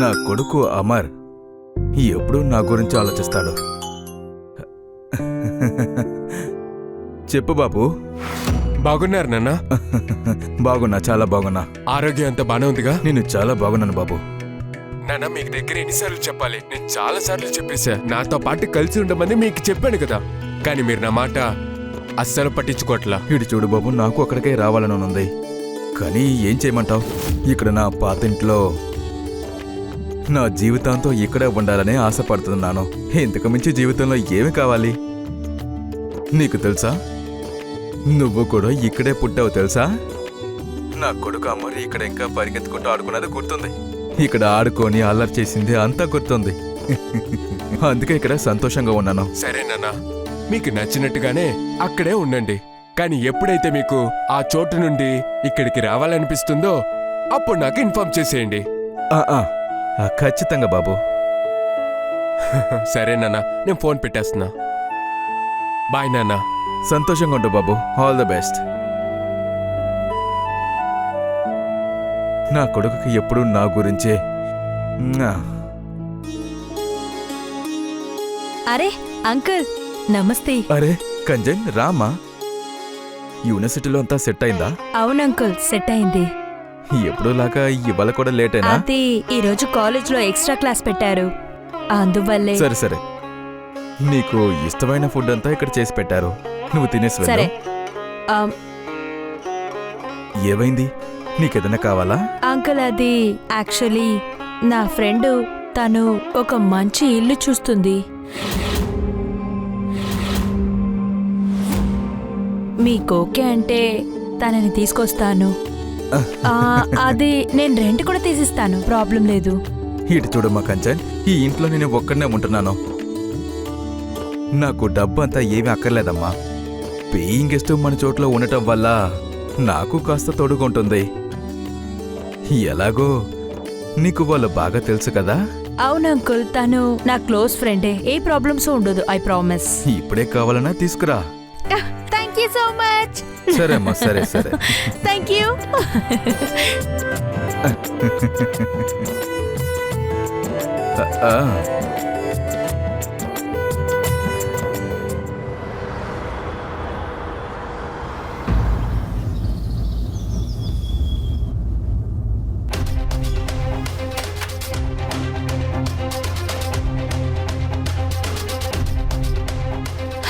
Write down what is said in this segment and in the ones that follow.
నా కొడుకు అమర్ ఎప్పుడూ నా గురించి ఆలోచిస్తాడు. చెప్పు బాబు. బాగున్నారు నాన్న? బాగున్నా, చాలా బాగున్నా. ఆరోగ్యం అంతా బానే ఉందిగా? నేను చాలా బాగున్నాను బాబు. నాన్న మీకు దగ్గర ఎన్నిసార్లు చెప్పాలి? నేను చాలా సార్లు చెప్పేశా నాతో పాటు కలిసి ఉండమని మీకు చెప్పాను కదా, కానీ మీరు నా మాట అస్సలు పట్టించుకోవట్లా. ఇటు చూడు బాబు, నాకు అక్కడికే రావాలని ఉంది, కానీ ఏం చేయమంటావు? ఇక్కడ నా పాతింట్లో నా జీవితాంతో ఇక్కడే ఉండాలని ఆశపడుతున్నాను. ఇంతకు మించి జీవితంలో ఏమి కావాలి? నీకు తెలుసా, నువ్వు కూడా ఇక్కడే పుట్టావు తెలుసా? నా కొడుకు అమర్ ఇక్కడ ఇంకా పరిగెత్తుకుంటూ ఆడుకున్నది గుర్తుంది. ఇక్కడ ఆడుకొని అల్లరి చేసింది అంతా గుర్తుంది. అందుకే ఇక్కడ సంతోషంగా ఉన్నాను. సరే నాన్న, మీకు నచ్చినట్టుగానే అక్కడే ఉండండి, కానీ ఎప్పుడైతే మీకు ఆ చోటు నుండి ఇక్కడికి రావాలనిపిస్తుందో అప్పుడు నాకు ఇన్ఫార్మ్ చేసేయండి. ఖచ్చితంగా బాబు. సరే నాన్న, నేను ఫోన్ పెట్టేస్తున్నా. బాయ్ నాన్న. సంతోషంగా ఉండు బాబు. All the best. నా కొడుకుకి ఎప్పుడు నా గురించే. అరే అంకుల్, నమస్తే. అరే కంజన్, రామా. యూనివర్సిటీలో అంతా సెట్ అయిందా? అవును అంకుల్, సెట్ అయింది. ఎప్పుడులాగా ఇవాళ కూడా లేటేనా? అది ఈ రోజు కాలేజ్లో ఎక్స్ట్రా క్లాస్ పెట్టారు, అందువల్లే. సరే సరే, నీకు ఇష్టమైన ఫుడ్ అంతా ఇక్కడ చేసి పెట్టారు, నువ్వు తినేసి సరే. వెళ్ళు. ఏమైంది? నీకేదైనా కావాలా? అంకుల్, అది యాక్చువల్లీ నా ఫ్రెండ్, తను ఒక మంచి ఇల్లు చూస్తుంది. మీకు ఓకే అంటే తనని తీసుకొస్తాను. అది నేను రెంట్ కూడా తీసిస్తాను, ప్రాబ్లం లేదు. ఇటు చూడమ్మా కంచన్, ఈ ఇంట్లో నేను ఒక్కడనే ఉంటున్నాను. నాకు డబ్బు అంతా ఏమీ అక్కర్లేదమ్మా. పేయింగ్ గెస్ట్ మన చోట్ల ఉండటం వల్ల నాకు కాస్త తోడుగుంటుంది. ఎలాగో నీకు వాళ్ళు బాగా తెలుసు కదా. అవును అంకుల్, తను నా క్లోజ్ ఫ్రెండే, ఏ ప్రాబ్లమ్స్ ఉండదు, ఐ ప్రామిస్. ఇప్పుడే కావాలన్నా తీసుకురా. Thank you so much. సరే అమ్మా, సరే సరే. Thank you.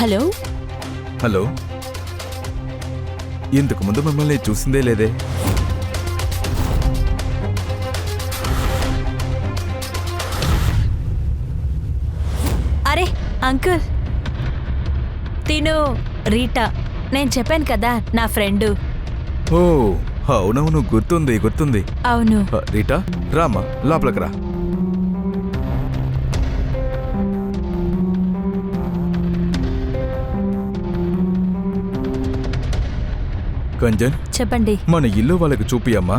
హలో. హలో, ఇంతకు ముందు మిమ్మల్ని చూసిందే లేదే. అరే అంకుల్, తిను రీటా, నేను చెప్పాను కదా నా ఫ్రెండ్. ఓ అవునవును, గుర్తుంది గుర్తుంది. అవును. రీటా, రామా లోపలికి రా. కంజన్, చెప్పండి. మన ఇల్లు వాళ్ళకి చూపియమ్మా.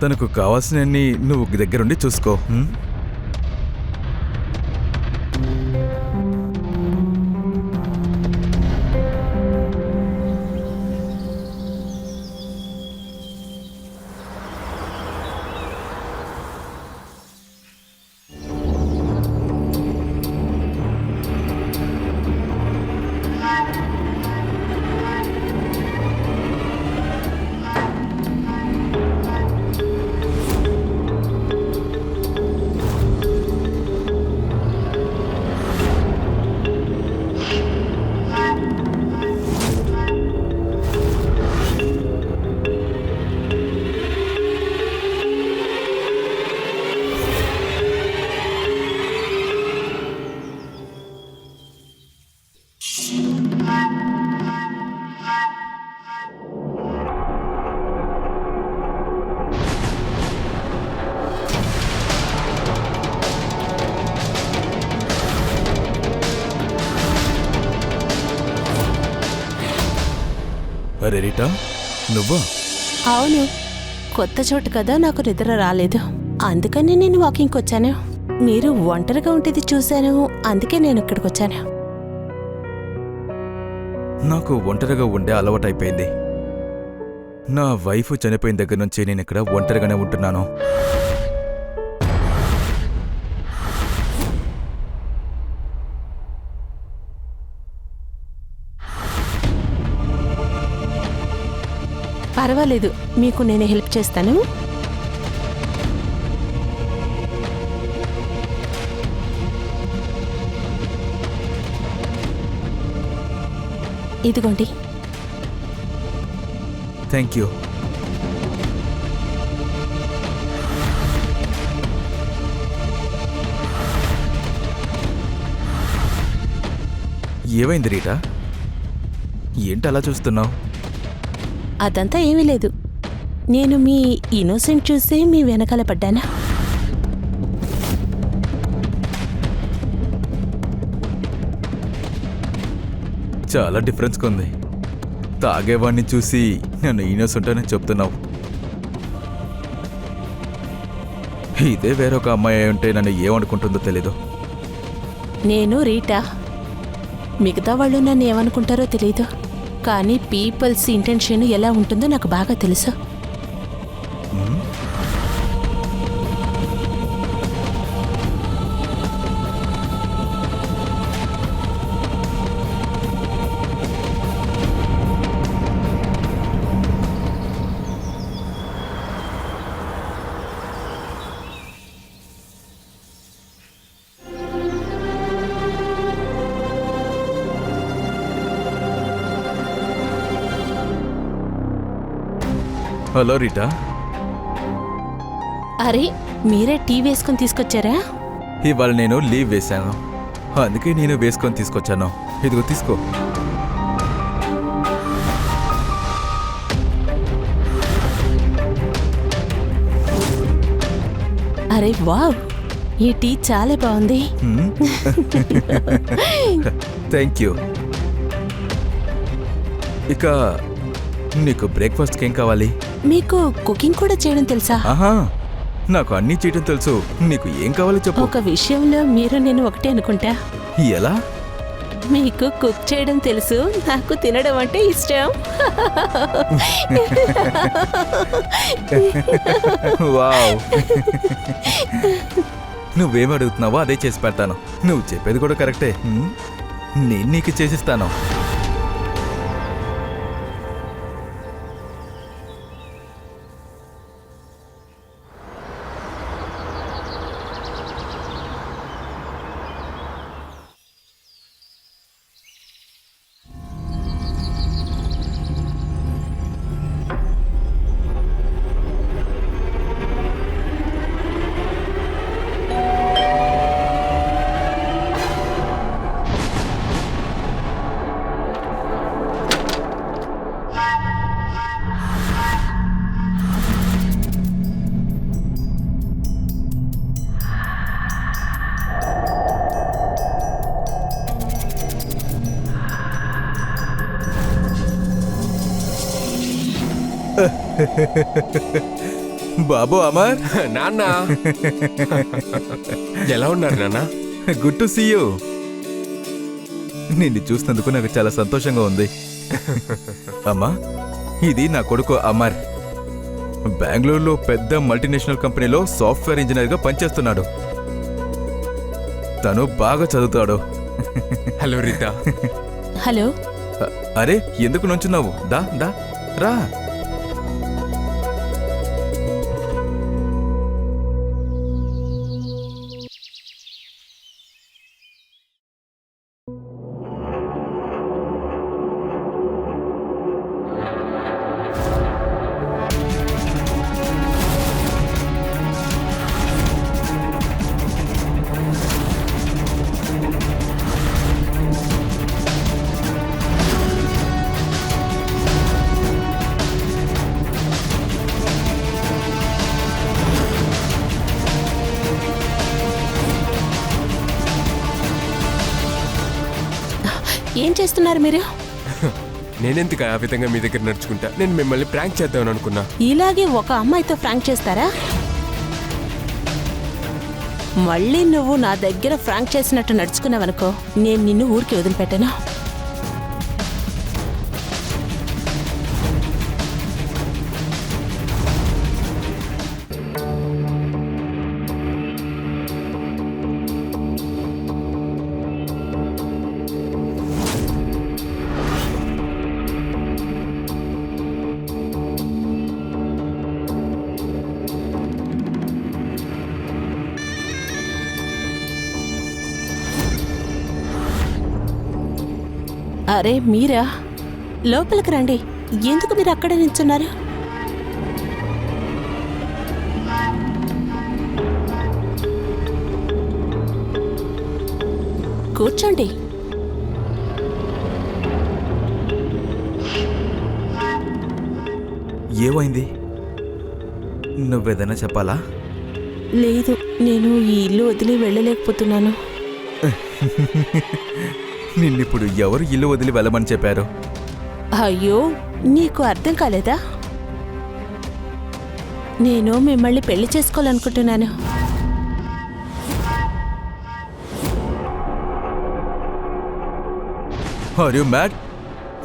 తనకు కావాల్సినన్ని నువ్వు దగ్గరుండి చూసుకో. అరే రీటా, నువ్వా? అవును, కొత్త చోటు కదా, నాకు నిద్ర రాలేదు. అందుకని నేను వాకింగ్కి వచ్చాను. మీరు ఒంటరిగా ఉండేది చూశాను, అందుకే నేను ఇక్కడికి వచ్చాను. నాకు ఒంటరిగా ఉండే అలవాటైపోయింది. నా వైఫ్ చనిపోయిన దగ్గర నుంచి నేను ఇక్కడ ఒంటరిగానే ఉంటున్నాను. పర్వాలేదు, మీకు నేను హెల్ప్ చేస్తాను. ఇదిగోండి. Thank you. ఏమైంది రీటా? ఏంటి అలా చూస్తున్నావు? అదంతా ఏమీ లేదు. నేను మీ ఇన్నోసెంట్ చూసి మీ వెనకాల పడ్డానా? చాలా డిఫరెన్స్గా ఉంది. తాగేవాడిని చూసి నన్ను ఇన్నోసెంట్ అని చెప్తున్నావు. ఇదే వేరొక అమ్మాయి అయి ఉంటే నన్ను ఏమనుకుంటుందో తెలీదు. నేను రీటా. మిగతా వాళ్ళు నన్ను ఏమనుకుంటారో తెలీదు, కానీ పీపుల్స్ ఇంటెన్షన్ ఎలా ఉంటుందో నాకు బాగా తెలుసు. Hello Rita. అరే, మీరే టీ వేసుకొని తీసుకొచ్చారా? ఇవాళ నేను లీవ్ వేశాను, అందుకే నేను వేసుకొని తీసుకొచ్చాను. ఇదిగో తీసుకో. అరే వావ్, ఈ టీ చాలా బాగుంది. Thank you. ఇక నీకు బ్రేక్ఫాస్ట్కి ఏం కావాలి? మీకు కుకింగ్ కూడా చేయడం తెలుసా? ఆహా, నాకు అన్నీ చేయటం తెలుసు. నీకు ఏం కావాలో చెప్పు. ఒక విషయంలో మీరు నేను ఒకటే అనుకుంటా. ఎలా? మీకు కుక్ చేయడం తెలుసు, నాకు తినడం అంటే ఇష్టం. వావ్. నువ్వేం అడుగుతున్నావో అదే చేసి పెడతాను. నువ్వు చెప్పేది కూడా కరెక్టే. నేను నీకు చేసిస్తాను. బాబు అమర్. నాన్న ఎలా ఉన్నారు నాన్న? Good to see you. నిన్ను చూసినందుకు నాకు చాలా సంతోషంగా ఉంది. అమ్మా, ఇది నా కొడుకు అమర్. బెంగళూరులో పెద్ద మల్టీనేషనల్ కంపెనీలో సాఫ్ట్వేర్ ఇంజనీర్గా పనిచేస్తున్నాడు. తను బాగా చదువుతాడు. Hello Rita. హలో. అరే, ఎందుకు నుంచున్నావు? దా దా రా. ఏం చేస్తున్నారు మీరు? నేనెందుకు ఆ విధంగా మీ దగ్గర నడుచుకుంటా? నేను మిమ్మల్ని ప్రాంక్ చేద్దామని అనుకున్నా. ఇలాగే ఒక అమ్మాయితో ఫ్రాంక్ చేస్తారా? మళ్ళీ నువ్వు నా దగ్గర ఫ్రాంక్ చేసినట్టు నడుచుకున్నావనుకో, నేను నిన్ను ఊరికి వదిలిపెట్టాను. అరే మీరా, లోపలికి రండి. ఎందుకు మీరు అక్కడ నిల్చున్నారు? కూర్చోండి. ఏమైంది? నువ్వేదైనా చెప్పాలా? లేదు, నేను ఈ ఇల్లు వదిలి వెళ్ళలేకపోతున్నాను. నిన్నిప్పుడు ఎవరు ఇల్లు వదిలి వెళ్ళమని చెప్పారు? అయ్యో, నీకు అర్థం కాలేదా? నేను మిమ్మల్ని పెళ్లి చేసుకోవాలనుకుంటున్నాను. Are you mad?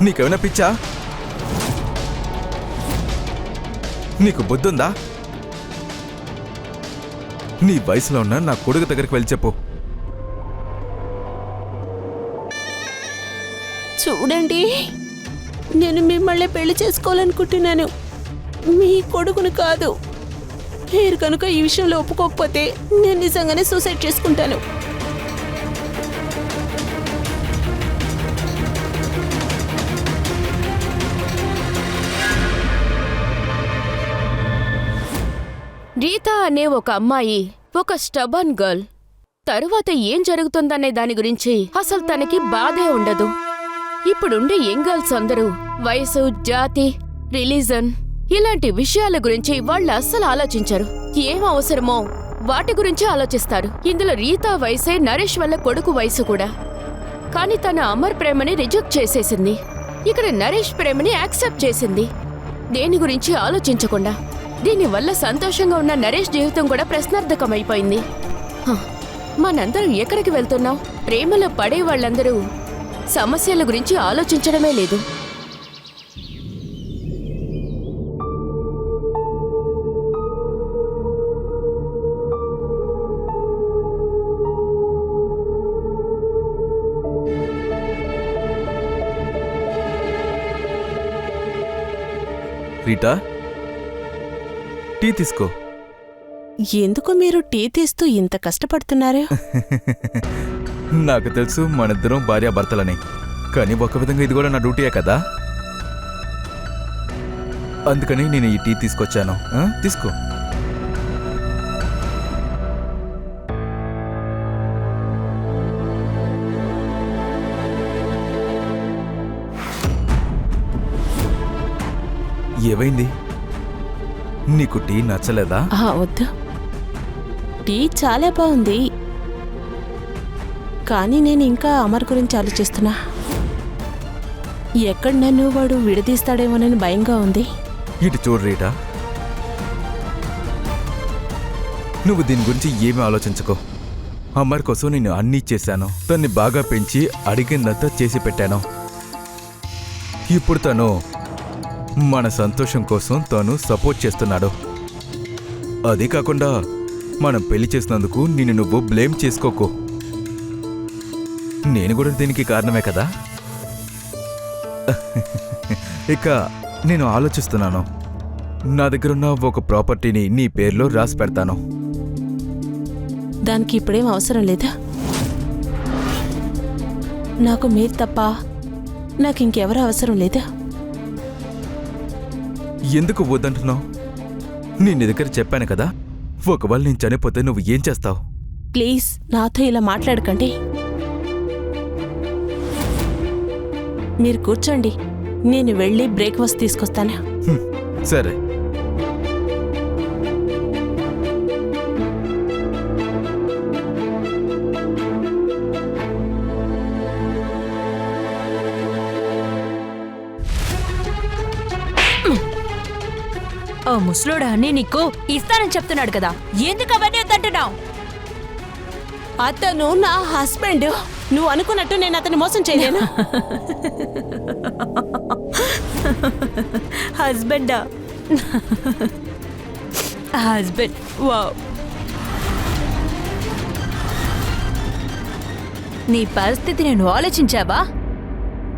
నీకేమైనా పిచ్చా? నీకు బుద్ధుందా? నీ వయసులో ఉన్న నా కొడుకు దగ్గరికి వెళ్ళి చెప్పు. చూడండి, నేను మిమ్మల్ని పెళ్లి చేసుకోవాలనుకుంటున్నాను, మీ కొడుకును కాదు. మీరు కనుక ఈ విషయంలో ఒప్పుకోకపోతే నేను నిజంగానే సూసైడ్ చేసుకుంటాను. రీతా అనే ఒక అమ్మాయి ఒక స్టబర్న్ గర్ల్. తరువాత ఏం జరుగుతుందనే దాని గురించి అసలు తనకి బాధే ఉండదు. ఇప్పుడుండే యంగ్ గర్ల్స్ అందరూ వయసు, జాతి, రిలీజన్ ఇలాంటి విషయాల గురించి వాళ్ళు అస్సలు ఆలోచించరు. ఏం అవసరమో వాటి గురించి ఆలోచిస్తారు. ఇందులో రీతా వయసే నరేష్ వల్ల కొడుకు వయసు కూడా. కానీ తన అమర్ ప్రేమని రిజెక్ట్ చేసేసింది. ఇక్కడ నరేష్ ప్రేమని యాక్సెప్ట్ చేసింది, దేని గురించి ఆలోచించకుండా. దీనివల్ల సంతోషంగా ఉన్న నరేష్ జీవితం కూడా ప్రశ్నార్థకమైపోయింది. మనందరం ఎక్కడికి వెళ్తున్నాం? ప్రేమలో పడే వాళ్ళందరూ సమస్యల గురించి ఆలోచించడమే లేదు. రీటా, టీ తీసుకో. ఎందుకు మీరు టీ తీస్తూ ఇంత కష్టపడుతున్నారు? నాకు తెలుసు మనిద్దరం భార్యాభర్తలని, కానీ ఒక విధంగా ఇది కూడా నా డ్యూటీయే కదా. అందుకని నేను ఈ టీ తీసుకొచ్చాను. తీసుకో. ఏమైంది? నీకు టీ నచ్చలేదా? వద్దు, టీ చాలా బాగుంది. కానీ నేను ఇంకా అమర్ గురించి ఆలోచిస్తున్నా. ఎక్కడ నన్ను వాడు విడదీస్తాడేమోనని భయంగా ఉంది. ఇటు చూడు రీటా, నువ్వు దీని గురించి ఏమీ ఆలోచించుకో. అమర్ కోసం నేను అన్నీ చేశాను. తన్ని బాగా పెంచి అడిగిందంతా చేసి పెట్టాను. ఇప్పుడు తను మన సంతోషం కోసం తను సపోర్ట్ చేస్తున్నాడు. అది కాకుండా మనం పెళ్లి చేసినందుకు నిన్ను నువ్వు బ్లేమ్ చేసుకోకు. నేను కూడా దీనికి కారణమే కదా. ఇక నేను ఆలోచిస్తున్నాను, నా దగ్గరున్న ఒక ప్రాపర్టీని నీ పేరులో రాసి పెడతాను. దానికి ఇప్పుడేం అవసరం లేదా? నాకు మీరు తప్ప నాకు ఇంకెవరు అవసరం లేదా? ఎందుకు వద్దంటున్నావు? నేను నీ దగ్గర చెప్పాను కదా, ఒకవేళ నేను చనిపోతే నువ్వు ఏం చేస్తావు? ప్లీజ్ నాతో ఇలా మాట్లాడకండి. మీరు కూర్చోండి, నేను వెళ్ళి బ్రేక్ఫాస్ట్ తీసుకొస్తాను. సరే. ఆ ముసలోడా అని నీకు ఇస్తానని చెప్తున్నాడు కదా, ఎందుకు అవన్నీ వద్దంటున్నావు? అతను నా హస్బెండ్. నువ్వు అనుకున్నట్టు నేను అతన్ని మోసం చేయలేను. హస్బెండా? Husband, wow. నీ పరిస్థితి నేను ఆలోచించావా?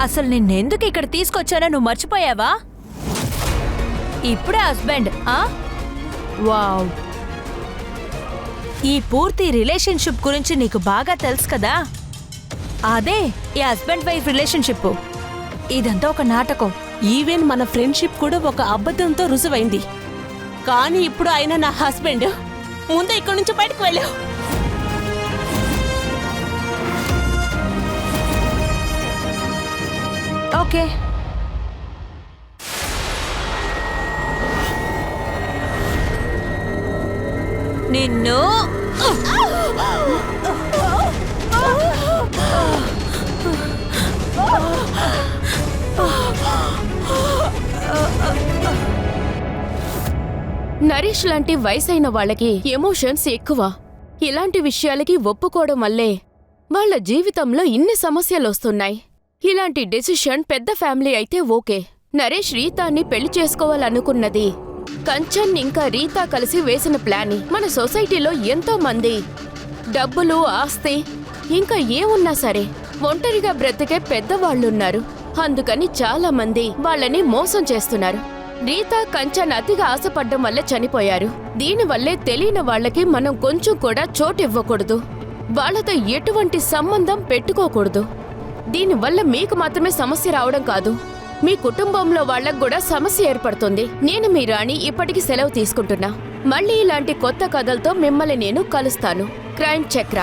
అసలు నిన్నెందుకు ఇక్కడ తీసుకొచ్చానో నువ్వు మర్చిపోయావా? ఇప్పుడే హస్బెండ్? వావ్. ఈ పూర్తి రిలేషన్షిప్ గురించి నీకు బాగా తెలుసు కదా. అదే ఈ హస్బెండ్ వైఫ్ రిలేషన్షిప్. ఇదంతా ఒక నాటకం. ఈవెన్ మన ఫ్రెండ్షిప్ కూడా ఒక అబద్ధంతో రుజువైంది. కానీ ఇప్పుడు ఆయన నా హస్బెండ్. ముందు ఇక్కడి నుంచి బయటకు వెళ్ళావు. ఓకే. నిన్ను నరేష్ లాంటి వయసైన వాళ్ళకి ఎమోషన్స్ ఎక్కువ. ఇలాంటి విషయాలకి ఒప్పుకోవడం వల్లే వాళ్ళ జీవితంలో ఇన్ని సమస్యలొస్తున్నాయి. ఇలాంటి డెసిషన్ పెద్ద ఫ్యామిలీ అయితే ఓకే. నరేష్ రీతాని పెళ్లి చేసుకోవాలనుకున్నది కంచన్ ఇంకా రీతా కలిసి వేసిన ప్లాని. మన సొసైటీలో ఎంతో మంది డబ్బులు, ఆస్తి ఇంకా ఏమున్నా సరే ఒంటరిగా బ్రతికే పెద్దవాళ్లున్నారు. అందుకని చాలా మంది వాళ్ళని మోసం చేస్తున్నారు. రీతా, కంచన్ అతిగా ఆశపడ్డం వల్లే చనిపోయారు. దీనివల్లే తెలియని వాళ్ళకి మనం కొంచెం కూడా చోటివ్వకూడదు. వాళ్ళతో ఎటువంటి సంబంధం పెట్టుకోకూడదు. దీనివల్ల మీకు మాత్రమే సమస్య రావడం కాదు, మీ కుటుంబంలో వాళ్ళకు కూడా సమస్య ఏర్పడుతుంది. నేను మీ రాణి ఇప్పటికి సెలవు తీసుకుంటున్నా. మళ్ళీ ఇలాంటి కొత్త కథలతో మిమ్మల్ని నేను కలుస్తాను. క్రైమ్ చక్ర.